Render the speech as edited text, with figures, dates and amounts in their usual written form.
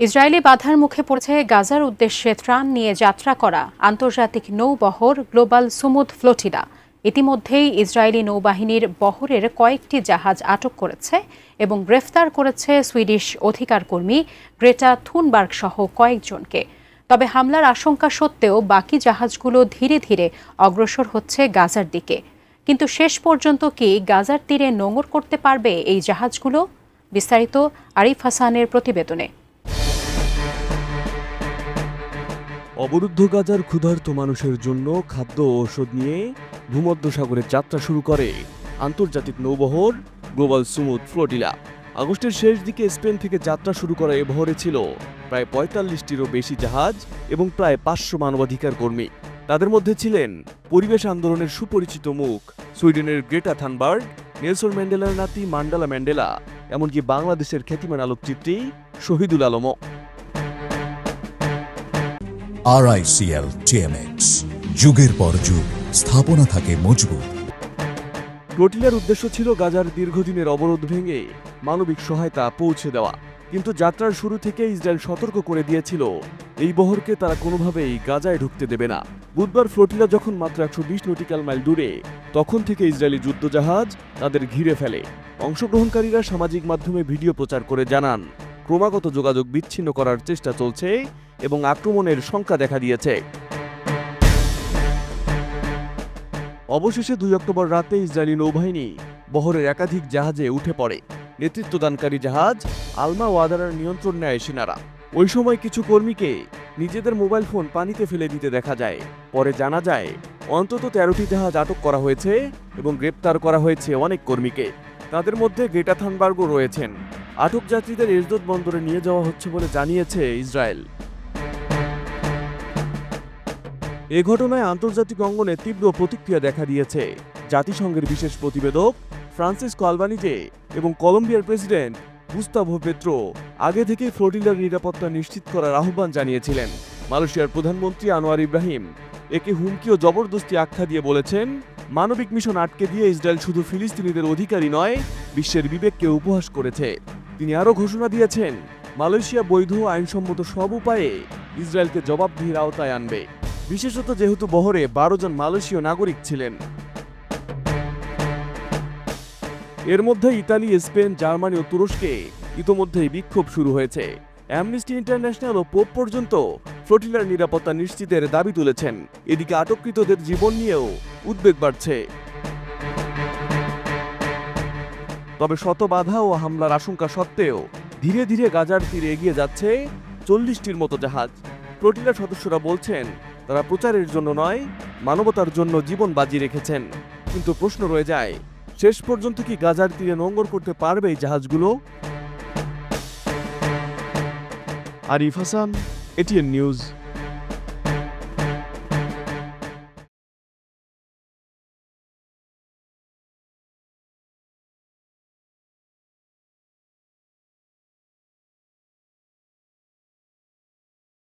Israeli বাধার মুখে পড়েছে গাজার উদ্দেশ্যে ত্রাণ নিয়ে যাত্রা করা আন্তর্জাতিক নৌবহর গ্লোবাল সুমুদ ফ্লোটিলা। ইতিমধ্যেই ইসরায়েলি নৌবাহিনীর বহরের কয়েকটি জাহাজ আটক করেছে এবং গ্রেফতার করেছে সুইডিশ অধিকার কর্মী গ্রেটা থুনবার্গ সহ কয়েকজনকে। তবে হামলার আশঙ্কা সত্ত্বেও বাকি জাহাজগুলো ধীরে ধীরে অগ্রসর হচ্ছে গাজার দিকে। কিন্তু শেষ পর্যন্ত কি গাজার তীরে নোঙর করতে পারবে এই জাহাজগুলো? বিস্তারিত আরিফ হাসানের প্রতিবেদনে। অবরুদ্ধ গাজার ক্ষুধার্ত মানুষের জন্য খাদ্য ও ঔষধ নিয়ে ভূমধ্যসাগরে যাত্রা শুরু করে আন্তর্জাতিক নৌবহর গ্লোবাল সুমুদ ফ্লোটিলা। আগস্টের শেষ দিকে স্পেন থেকে যাত্রা শুরু করা এ বহরে ছিল প্রায় ৪৫টিরও বেশি জাহাজ এবং প্রায় ৫০০ মানবাধিকার কর্মী। তাদের মধ্যে ছিলেন পরিবেশ আন্দোলনের সুপরিচিত মুখ সুইডেনের গ্রেটা থানবার্গ, নেলসন ম্যান্ডেলার নাতি মান্ডালা ম্যান্ডেলা, এমনকি বাংলাদেশের খ্যাতিমান আলোকচিত্রী শহীদুল আলমও। RICL TMX, যুগের পর যুগ স্থাপনা থাকে মজবুত। ফ্লোটিলার উদ্দেশ্য ছিল গাজার দীর্ঘদিনের অবরোধ ভেঙে মানবিক সহায়তা পৌঁছে দেওয়া। কিন্তু যাত্রার শুরু থেকে ইসরায়েল সতর্ক করে দিয়েছিল এই বহরকে তারা কোনোভাবেই গাজায় ঢুকতে দেবে না। বুধবার ফ্লোটিলা যখন মাত্র ১২০ নটিক্যাল মাইল দূরে, তখন থেকে ইসরায়েলি যুদ্ধজাহাজ তাদের ঘিরে ফেলে। অংশগ্রহণকারীরা সামাজিক মাধ্যমে ভিডিও প্রচার করে জানান ক্রমাগত যোগাযোগ বিচ্ছিন্ন করার চেষ্টা চলছে এবং আক্রমণের শঙ্কা দেখা দিয়েছে। অবশেষে ২ অক্টোবর রাতে ইসরায়েলি নৌবাহিনী বহরের একাধিক জাহাজে উঠে পড়ে। নেতৃত্বদানকারী জাহাজ আলমা ওয়াদারার নিয়ন্ত্রণ নেয় সেনারা। ওই সময় কিছু কর্মীকে নিজেদের মোবাইল ফোন পানিতে ফেলে দিতে দেখা যায়। পরে জানা যায় অন্তত ১৩টি জাহাজ আটক করা হয়েছে এবং গ্রেপ্তার করা হয়েছে অনেক কর্মীকে। তাদের মধ্যে গ্রেটা থানবার্গও রয়েছেন। আটক যাত্রীদের এসদোদ বন্দরে নিয়ে যাওয়া হচ্ছে বলে জানিয়েছে ইসরায়েল। এ ঘটনায় আন্তর্জাতিক অঙ্গনে তীব্র প্রতিক্রিয়া দেখা দিয়েছে। জাতিসংঘের বিশেষ প্রতিবেদক ফ্রান্সিসকো আলবানিজে এবং কলম্বিয়ার প্রেসিডেন্ট গুস্তাভো পেত্রো আগে থেকেই ফ্লোটিলার নিরাপত্তা নিশ্চিত করার আহ্বান জানিয়েছিলেন। মালয়েশিয়ার প্রধানমন্ত্রী আনোয়ার ইব্রাহিম একে হুমকি ও জবরদস্তি আখ্যা দিয়ে বলেছেন, মানবিক মিশন আটকে দিয়ে ইসরায়েল শুধু ফিলিস্তিনিদের অধিকারী নয়, বিশ্বের বিবেককে উপহাস করেছে। তিনি আরও ঘোষণা দিয়েছেন, মালয়েশিয়া বৈধ আইনসম্মত সব উপায়ে ইসরায়েলকে জবাবদিহির আওতায় আনবে, বিশেষত যেহেতু বহরে ১২ জন মালয়েশীয় নাগরিক ছিলেন। এর মধ্যে ইতালি, স্পেন, জার্মানি ও তুরস্কে ইতোমধ্যেই বিক্ষোভ শুরু হয়েছে। অ্যামনেস্টি ইন্টারন্যাশনাল ও পোপ পর্যন্ত ফ্লোটিলার নিরাপত্তা নিশ্চিতের দাবি তুলেছেন। এদিকে আটককৃতদের জীবন নিয়েও উদ্বেগ বাড়ছে। তবে শত বাধা ও হামলার আশঙ্কা সত্ত্বেও ধীরে ধীরে গাজার তীরে এগিয়ে যাচ্ছে ৪০টির মতো জাহাজ। ফ্লোটিলার সদস্যরা বলছেন, তারা প্রচারের জন্য নয়, মানবতার জন্য জীবন বাজি রেখেছেন। কিন্তু প্রশ্ন রয়ে যায়, শেষ পর্যন্ত কি গাজার তীরে নোঙর করতে পারবে এই জাহাজগুলো? আরিফ হাসান, এটিএন নিউজ।